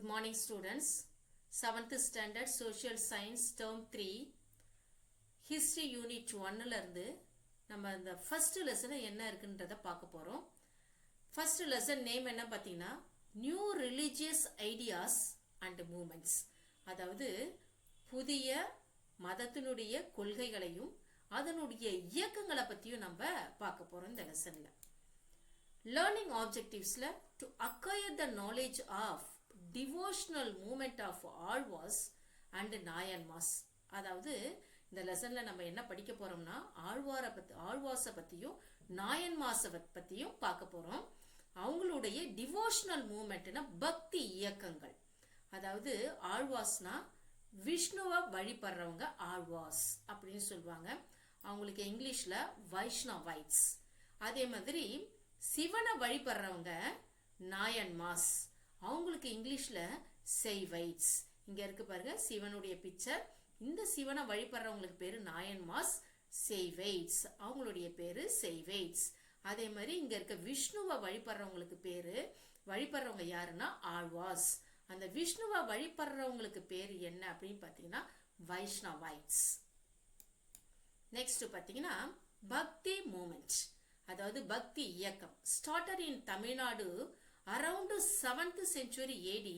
Good morning students. 7th standard social science term 3 history unit 1 ல இருந்து நம்ம இந்த first lesson என்ன இருக்குன்றத பார்க்க போறோம். First lesson name என்ன பாத்தீங்கன்னா new religious ideas and movements. அதாவது புதிய மதத்தினுடைய கொள்கைகளையும் அதனுடைய இயக்கங்களை பத்தியும் நம்ம பார்க்க போறோம் இந்த லெசன்ல. Learning objectivesல to acquire the knowledge of devotional movement of Alvars and Nayanmars. அதாவது இந்த லெசன்ல நம்ம என்ன படிக்க போறோம்னா ஆழ்வார்ஸை பத்தியும் நாயன்மார்ஸை பத்தியும் பார்க்க போறோம். அவங்களுடைய டிவோஷனல் மூமெண்ட்னா பக்தி இயக்கங்கள். அதாவது ஆழ்வார்ஸ்னா விஷ்ணுவை வழிபடுறவங்க ஆழ்வார்ஸ் அப்படின்னு சொல்லுவாங்க. அவங்களுக்கு இங்கிலீஷ்ல வைஷ்ணவைட்ஸ். அதே மாதிரி சிவனை வழிபடுறவங்க நாயன்மார்ஸ். அவங்களுக்கு இங்கிலீஷ்ல செய்வைட்ஸ். இங்க இருக்கு பாருங்க சிவனுடைய பிக்சர். இந்த சிவனை வழிபடுறவங்களுக்கு பேரு நாயன்மார்ஸ், செய்வைட்ஸ் அவங்களுடைய பேரு செய்வைட்ஸ். அதே மாதிரி இங்க இருக்க விஷ்ணுவை வழிபடுறவங்களுக்கு பேரு வழிபடுறவங்க யாருன்னா ஆழ்வார்ஸ். அந்த விஷ்ணுவை வழிபடுறவங்களுக்கு பேரு என்ன அப்படின்னு பாத்தீங்கன்னா வைஷ்ணவைட்ஸ். நெக்ஸ்ட் பாத்தீங்கன்னா பக்தி மூமெண்ட், அதாவது பக்தி இயக்கம். Started in Tamil Nadu around 7th century AD.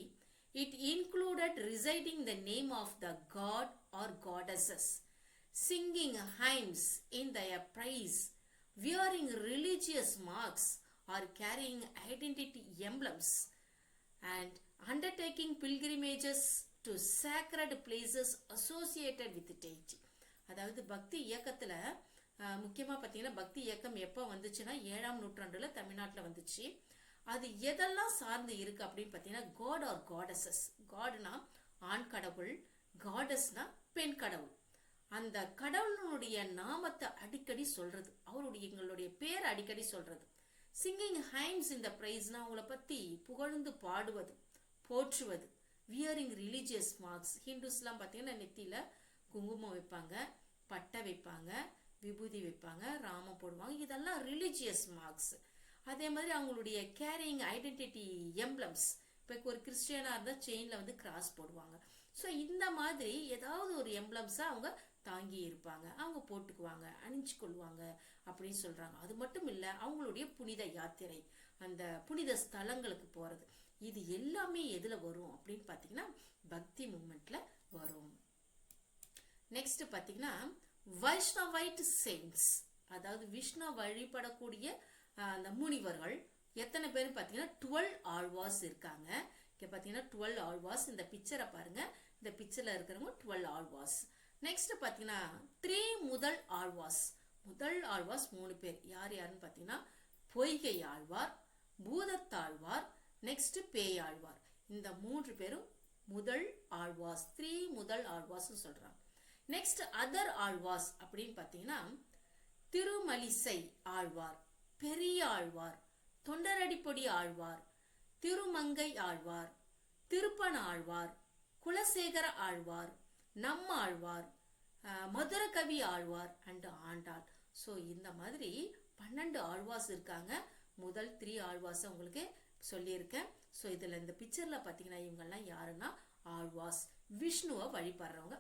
It included reciting the name of the god or goddesses, singing hymns in their praise, wearing religious marks or carrying identity emblems, and undertaking pilgrimages to sacred places associated with deity. அதாவது பக்தி இயக்கத்துல முக்கியமா பாத்தீங்கன்னா பக்தி இயக்கம் எப்ப வந்துச்சுன்னா 7ஆம் நூற்றாண்டுல தமிழ்நாட்டுல வந்துச்சு. அது எதெல்லாம் சார்ந்து இருக்கு அப்படின்னு பாத்தீங்கன்னா காட் ஆர் காடஸஸ். காட்னா ஆண் கடவுள், காடஸ்னா பெண் கடவுள். அந்த கடவுளுடைய நாமத்தை அடிக்கடி சொல்றது, எங்களுடைய பேர் அடிக்கடி சொல்றது. சிங்கிங் ஹைம்ஸ் இந்த பிரைஸ்னா அவங்கள பத்தி புகழ்ந்து பாடுவது, போற்றுவது. Wearing religious marks. ஹிந்துஸ்லாம் பாத்தீங்கன்னா நெத்தியில குங்குமம் வைப்பாங்க, பட்டை வைப்பாங்க, விபூதி வைப்பாங்க, ராமம் போடுவாங்க. இதெல்லாம் ரிலீஜியஸ் மார்க்ஸ். அதே மாதிரி அவங்களுடைய கேரிங் ஐடென்டிட்டி எம்ப்ளம்ஸ். இப்போ ஒரு கிறிஸ்டியனா இருந்தா செயின்ல வந்து கிராஸ் போடுவாங்க. ஸோ இந்த மாதிரி ஏதாவது ஒரு எம்ப்ளம்ஸை அவங்க தாங்கி இருப்பாங்க, அவங்க போட்டுக்குவாங்க, அணிஞ்சு கொள்வாங்க அப்படின்னு சொல்றாங்க. அது மட்டும் இல்ல அவங்களுடைய புனித யாத்திரை, அந்த புனித ஸ்தலங்களுக்கு போறது, இது எல்லாமே எதுல வரும் அப்படின்னு பாத்தீங்கன்னா பக்தி மூமெண்ட்ல வரும். நெக்ஸ்ட் பாத்தீங்கன்னா வைஷ்ணவைட் செயின்ட்ஸ், அதாவது விஷ்ணு வழிபடக்கூடிய அந்த முனிவர்கள் எத்தனை பேர் பாத்தீங்கன்னா 12 ஆழ்வார்ஸ் இருக்காங்க. இங்க பாத்தீங்கன்னா 12 ஆழ்வார்ஸ். இந்த பிக்சரை பாருங்க, இந்த பிக்சர்ல இருக்கிறவங்க 12 ஆழ்வார்ஸ். நெக்ஸ்ட் பாத்தீங்கன்னா 3 முதல் ஆழ்வார்ஸ். முதல் ஆழ்வார்ஸ் 3 பேர். யார் யாருன்னு பாத்தீங்கன்னா பொய்கை ஆழ்வார், பூதத்தாழ்வார், நெக்ஸ்ட் பேயாழ்வார். இந்த 3 பேரும் முதல் ஆழ்வார்ஸ், 3 முதல் ஆழ்வார்ஸ் சொல்றாங்க. நெக்ஸ்ட் அதர் ஆழ்வார்ஸ் அப்படின்னு பாத்தீங்கன்னா திருமலிசை ஆழ்வார், பெரிய ஆழ்வார், தொண்டரடிப்பொடி ஆழ்வார், திருமங்கை ஆழ்வார், திருப்பன ஆழ்வார், குலசேகர ஆழ்வார், நம்ம ஆழ்வார், மதுரகவி ஆழ்வார் அண்ட் ஆண்டாள். ஸோ இந்த மாதிரி 12 ஆழ்வார்ஸ் இருக்காங்க. முதல் 3 ஆழ்வார்ஸ் உங்களுக்கு சொல்லியிருக்கேன். ஸோ இதுல இந்த பிக்சர்ல பாத்தீங்கன்னா இவங்கெல்லாம் யாருன்னா ஆழ்வார்ஸ், விஷ்ணுவை வழிபடுறவங்க,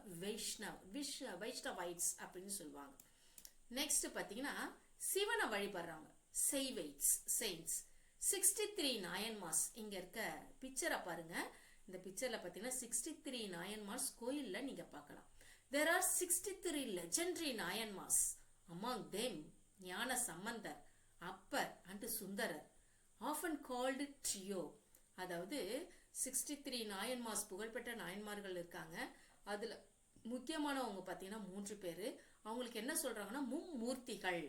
வைஷ்ணவைட்ஸ் அப்படின்னு சொல்லுவாங்க. நெக்ஸ்ட் பாத்தீங்கன்னா சிவனை வழிபடுறவங்க செய்வைட்ஸ், செயின்ட்ஸ். 63 நாயன்மார்ஸ். இங்க இருக்க பிக்சரை பாருங்க. இந்த பிக்சர்ல பாத்தீங்கன்னா 63 நாயன்மார்ஸ் கோயில்ல நீங்க பார்க்கலாம். There are 63 legendary Nayanmars. Among them ஞான Sambandar, Appar and Sundarar, often called trio. அதாவது 63 நாயன்மார்ஸ், புகழ்பெற்ற நாயன்மார்கள் இருக்காங்க. அதுல முக்கியமானவங்க பாத்தீங்கன்னா 3 பேரு. அவங்களுக்கு என்ன சொல்றாங்கன்னா மும்மூர்த்திகள்,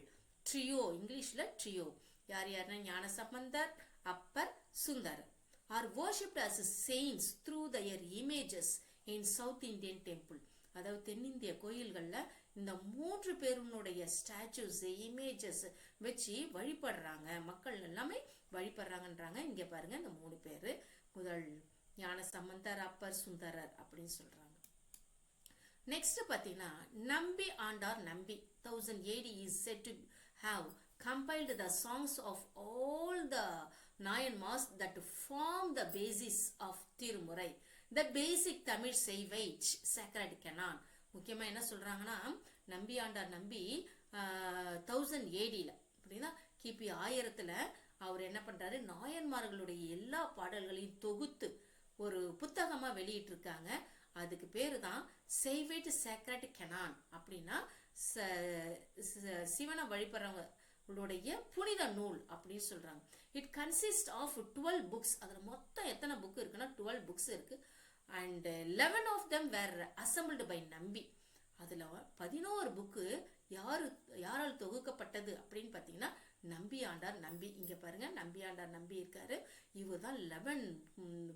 ட்ரியோ, இங்கிலீஷ்ல ட்ரியோ. யார் யாருன்னா Gnana Sambandar, Appar, Sundarar. Are worshipped as saints through their images in South Indian temple. அதாவது தென்னிந்திய கோயில்கள்ல இந்த 3 பேருடைய ஸ்டாச்சுஸ், இமேஜஸ் வச்சு வழிபடுறாங்க, மக்கள் எல்லாமே வழிபடுறாங்கன்றாங்க. இங்க பாருங்க இந்த 3 பேரு. முதல் ஞான சம்பந்தர், அப்பர், சுந்தரர் அப்படின்னு சொல்றாங்க. நெக்ஸ்ட் பாத்தீங்கன்னா நம்பி ஆண்டார் நம்பி 1000 AD is said to have compiled the songs of all the Nayanmars that form the basis of Tirumurai. The basic Tamil Saivite sacred canon. முக்கியமா என்ன சொல்றாங்கன்னா, நம்பி ஆண்டார் நம்பி 1000 AD அப்படின்னா கிபி 1000 அவர் என்ன பண்றாரு, நாயன்மார்களுடைய எல்லா பாடல்களையும் தொகுத்து ஒரு புத்தகமா வெளியிட்டு இருக்காங்க. அதுக்கு பேரு தான் செய்வைட் சேக்ரட் கெனான். அப்படின்னா சிவனை வழிபடுறவங்களுடைய புனித நூல் அப்படின்னு சொல்றாங்க. It consist of 12 books. அதுல மொத்தம் எத்தனை புக் இருக்குன்னா 12 புக்ஸ் இருக்கு. And 11 of them were assembled by நம்பி. அதுல 11 புக்கு யாரால் தொகுக்கப்பட்டது அப்படின்னு பாத்தீங்கன்னா நம்பி ஆண்டார் நம்பி. இங்க பாருங்க, நம்பி ஆண்டார் நம்பி இருக்காரு. இவர் தான் 11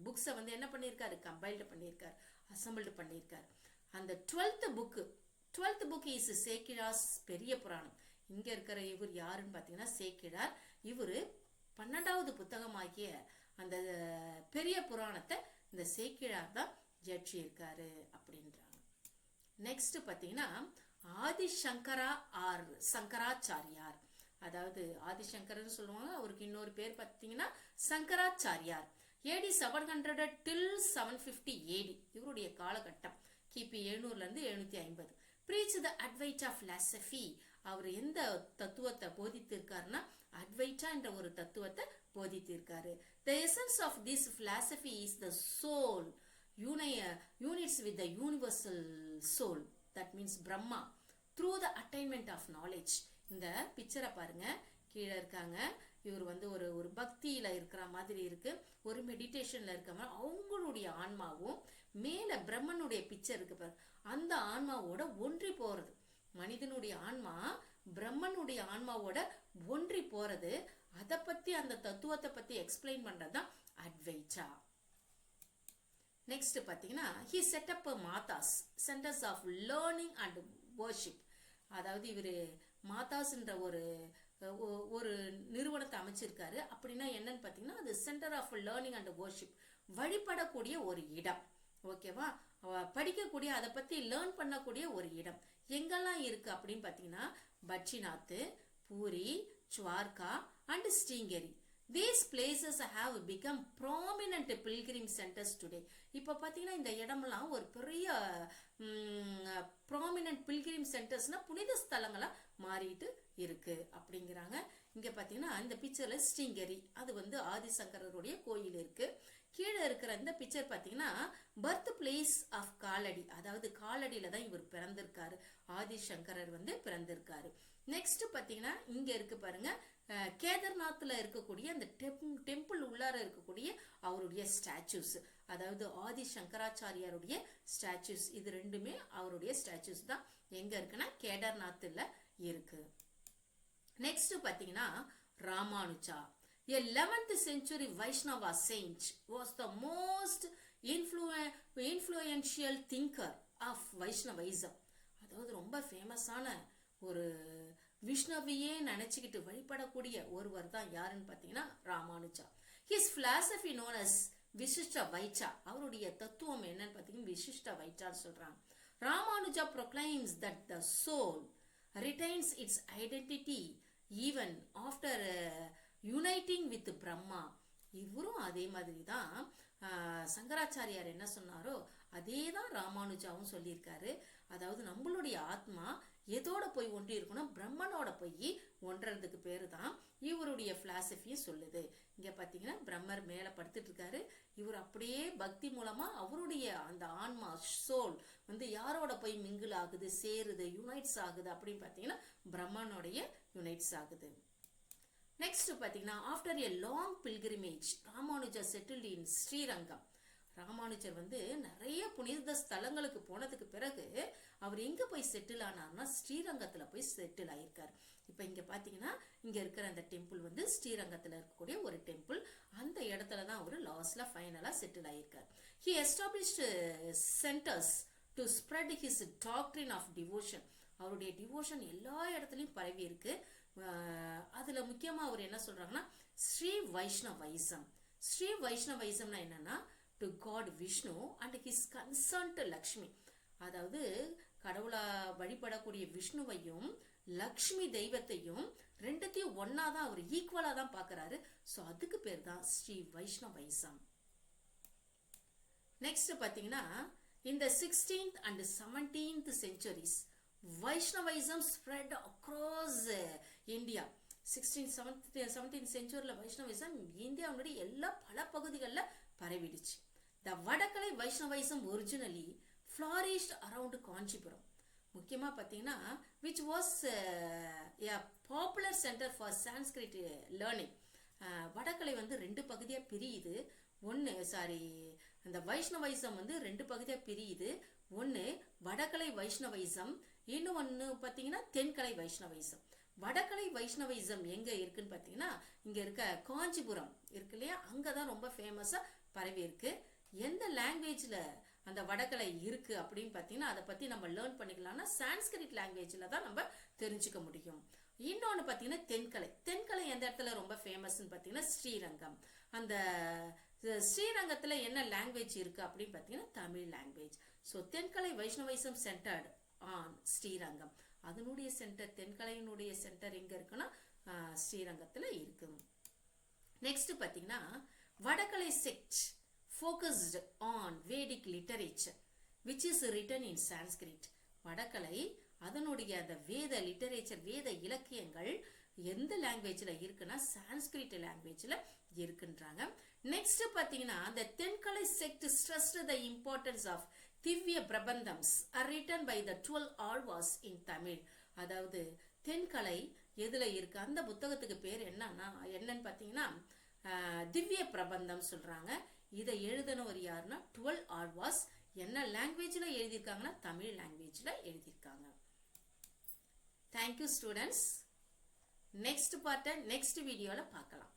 புக்ஸை வந்து என்ன பண்ணியிருக்காரு, கம்பைல்டு பண்ணியிருக்காரு, அசம்பிள்டு பண்ணியிருக்காரு. அந்த 12th புக் இஸ் சேக்கிழார்ஸ் பெரிய புராணம். இங்க இருக்கிற இவர் யாருன்னு பாத்தீங்கன்னா சேக்கிழார். இவரு 12வது புத்தகமாகிய அந்த பெரிய புராணத்தை இந்த சேக்கிழார் தான் ஜட்ஜியிருக்காரு அப்படின்றாங்க. நெக்ஸ்ட் பாத்தீங்கன்னா ஆதிசங்கரா ஆர் சங்கராச்சாரியார். அதாவது ஆதிசங்கரன்னு சொல்லுவாங்க, அவருக்கு இன்னொரு பேர் பார்த்தீங்கன்னா சங்கராச்சாரியார். AD 700 till 750 AD இவருடைய காலகட்டம். கிபி 700 இருந்து 750. preach the Advaita philosophy. அவர் எந்த தத்துவத்தை போதித்திருக்காருன்னா அத்வைட்டா என்ற ஒரு தத்துவத்தை போதித்திருக்காரு. The essence of this philosophy is the soul unites with the universal soul, that means Brahma, through the attainment of knowledge. இந்த பிக்சரை பாருங்க, கீழே இருக்காங்க. இவர் வந்து ஒரு பக்தியில இருக்கிற மாதிரி இருக்கு, ஒரு மெடிடேஷன்ல இருக்க மாதிரி. அவங்களுடைய ஆன்மாவும் மேல பிரம்மனுடைய பிக்சர் இருக்கு பாரு, அந்த ஆன்மாவோட ஒன்றி போறது. மனிதனுடைய ஆன்மா பிரம்மனுடைய ஆன்மாவோட ஒன்றி போறது. அதை பத்தி அந்த தத்துவத்தை பத்தி எக்ஸ்பிளைன் பண்றதுதான் அத்வைட்டா. நெக்ஸ்ட் பாத்தீங்கன்னா he set up a மாதாஸ் centers of learning and worship. அதாவது இவரு மாதாஸ்ன்ற ஒரு நிறுவனத்தை அமைச்சிருக்காரு. அப்படின்னா என்னன்னு பாத்தீங்கன்னா அது centre of learning and worship, வழிபடக்கூடிய ஒரு இடம். ஓகேவா, படிக்கக்கூடிய, அதை பத்தி லேர்ன் பண்ணக்கூடிய ஒரு இடம். எங்கெல்லாம் இருக்கு அப்படின்னு பாத்தீங்கன்னா Badrinath, Puri, Dwarka and Sringeri. These places have become prominent pilgrim centers today. இப்போ பார்த்தீங்கன்னா இந்த இடமெல்லாம் ஒரு பெரிய ப்ராமினன்ட் பில்கிரிம் சென்டர்ஸ்னா புனித ஸ்தலங்களா மாறிட்டு இருக்கு அப்படிங்கிறாங்க. இங்க பார்த்தீங்கன்னா இந்த பிக்சர்ல ஸ்ரீங்கரி, அது வந்து ஆதிசங்கரருடைய கோயில் இருக்கு. கீழே இருக்கிற இந்த பிக்சர் பார்த்தீங்கன்னா பர்த் பிளேஸ் ஆஃப் காலடி, அதாவது காலடியில தான் இவர் பிறந்திருக்காரு, ஆதிசங்கரர் வந்து பிறந்திருக்காரு. நெக்ஸ்ட் பார்த்தீங்கன்னா இங்க இருக்கு பாருங்க, கேதார்நாத்ல இருக்கக்கூடிய அந்த டெம்பிள் உள்ளார இருக்கக்கூடிய அவருடைய ஸ்டாச்சூஸ், அதாவது ஆதி சங்கராச்சாரியாருடைய ஸ்டாச்சூஸ். இது ரெண்டுமே அவருடைய ஸ்டாச்சூஸ் தான். எங்க இருக்குன்னா கேதார்நாத்ல இருக்கு. நெக்ஸ்ட் பாத்தீங்கன்னா Ramanuja, a 11th century Vaishnava saint, was the most influential thinker of Vaishnavism. அதாவது ரொம்ப ஃபேமஸான ஒரு விஷ்ணுவையே நினைச்சுக்கிட்டு வழிபடக்கூடிய ஒருவர் தான் யாருன்னு பாத்தீங்கன்னா Ramanuja. His philosophy known as விசிஷ்ட வைச்சா, அவருடைய தத்துவம் என்னன்னு பாத்தீங்கன்னா விசிஷ்ட வைச்சான்னு சொல்றாங்க. Ramanuja proclaims that the soul retains its identity even after uniting with Brahma. இவரும் அதே மாதிரி தான் சங்கராச்சாரியார் என்ன சொன்னாரோ அதே தான் ராமானுஜாவும் சொல்லியிருக்காரு. அதாவது நம்மளுடைய ஆத்மா எதோட போய் ஒன்றி இருக்கணும், பிரம்மனோட போய் ஒன்றதுக்கு பேரு தான் இவருடைய பிலாசபியும் சொல்லுது. இங்க பாத்தீங்கன்னா பிரம்மர் மேல படுத்துட்டு இருக்காரு, இவர் அப்படியே பக்தி மூலமா அவருடைய அந்த ஆன்மா சோல் வந்து யாரோட போய் மிங்கிள் ஆகுது, சேருது, யுனைட்ஸ் ஆகுது அப்படின்னு பாத்தீங்கன்னா பிரம்மனுடைய யுனைட்ஸ் ஆகுது. நெக்ஸ்ட் பாத்தீங்கன்னா after a long pilgrimage Ramanuja settled இன் ஸ்ரீரங்கம். ராமானுஜர் வந்து நிறைய புனித ஸ்தலங்களுக்கு போனதுக்கு பிறகு அவர் எங்க போய் செட்டில் ஆனார்னா ஸ்ரீரங்கத்துல போய் செட்டில் ஆயிருக்காரு. இப்ப இங்க பாத்தீங்கன்னா இங்க இருக்கிற அந்த டெம்பிள் வந்து ஸ்ரீரங்கத்துல இருக்கக்கூடிய ஒரு டெம்பிள். அந்த இடத்துலதான் அவரு லாஸ்ட்ல ஃபைனலா செட்டில் ஆயிருக்காரு. He established centers to spread his doctrine of devotion. அவருடைய டிவோஷன் எல்லா இடத்துலயும் பரவி இருக்கு. அதுல முக்கியமா அவர் என்ன சொல்றாங்கன்னா ஸ்ரீ வைஷ்ணவைசம். ஸ்ரீ வைஷ்ணவைசம்னா என்னன்னா to god Vishnu and his concerned Lakshmi. அதாவது கடவுளா வழிபடக்கூடிய விஷ்ணுவையும் லக்ஷ்மி தெய்வத்தையும் ரெண்டுத்தையும் ஒன்னாதான் அவர் ஈக்குவலா தான் பாக்குறாரு. சோ அதுக்கு பேர் தான் ஸ்ரீ வைஷ்ணவைசம். நெக்ஸ்ட் பார்த்தீங்கன்னா இந்த 16th and 17th centuries Vaishnavism spread across India. 17th செஞ்சுரியில் வைஷ்ணவைசம் இந்தியாவுடைய எல்லா பல பகுதிகளில் பரவிடுச்சு. The Vadakalai Vaishnavism originally flourished around Kanchipuram. முக்கியமாக பார்த்தீங்கன்னா which was a popular center for Sanskrit learning. வடக்கலை வந்து ரெண்டு பகுதியாக பிரியுது. அந்த வைஷ்ணவைசம் வந்து ரெண்டு பகுதியாக பிரியுது. ஒன்று வடக்கலை வைஷ்ணவைசம், இன்னொன்று பார்த்தீங்கன்னா தென்கலை வைஷ்ணவைசம். வடக்கலை வைஷ்ணவைசம் எங்கே இருக்குன்னு பார்த்தீங்கன்னா இங்கே இருக்க காஞ்சிபுரம் இருக்கு இல்லையா, அங்கே தான் ரொம்ப ஃபேமஸாக பரவி இருக்கு. எந்த லாங்குவேஜில் அந்த வடக்கலை இருக்கு அப்படின்னு பார்த்தீங்கன்னா அதை பற்றி நம்ம லேர்ன் பண்ணிக்கலாம்னா சான்ஸ்கிரிட் லாங்குவேஜில் தான் நம்ம தெரிஞ்சுக்க முடியும். இன்னொன்று பார்த்தீங்கன்னா தென்கலை. தென்கலை எந்த இடத்துல ரொம்ப ஃபேமஸ்ன்னு பார்த்தீங்கன்னா ஸ்ரீரங்கம். அந்த ஸ்ரீரங்கத்தில் என்ன லாங்குவேஜ் இருக்கு அப்படின்னு பார்த்தீங்கன்னா Tamil language. So Thenkalai Vaishnavism centred on Srirangam. அதனுடைய சென்டர், தென்கலையினுடைய சென்டர் எங்கே இருக்குன்னா ஸ்ரீரங்கத்தில் இருக்கு. நெக்ஸ்ட் பார்த்தீங்கன்னா Vadakalai sect focused on Vedic literature which is written in Sanskrit. வடக்கலை அதனுடைய அந்த வேத லிட்டரேச்சர், வேத இலக்கியங்கள் எந்த லாங்குவேஜில் இருக்குன்னா சான்ஸ்கிரிட் லாங்குவேஜில் இருக்குன்றாங்க. நெக்ஸ்ட் பார்த்தீங்கன்னா the Thenkalai sect stressed the importance of திவ்ய பிரபந்தம்ஸ் are written by the 12 Alvas in Tamil. அதாவது தென்கலை எதில் இருக்கு, அந்த புத்தகத்துக்கு பேர் என்னன்னு பார்த்தீங்கன்னா திவ்ய பிரபந்தம் சொல்கிறாங்க. இதை எழுதினவர் யாருன்னா 12 ஆழ்வாஸ். என்ன லாங்குவேஜில் எழுதியிருக்காங்கன்னா தமிழ் லாங்குவேஜில் எழுதியிருக்காங்க. Thank you students. நெக்ஸ்ட் பார்ட்டை நெக்ஸ்ட் வீடியோவில் பார்க்கலாம்.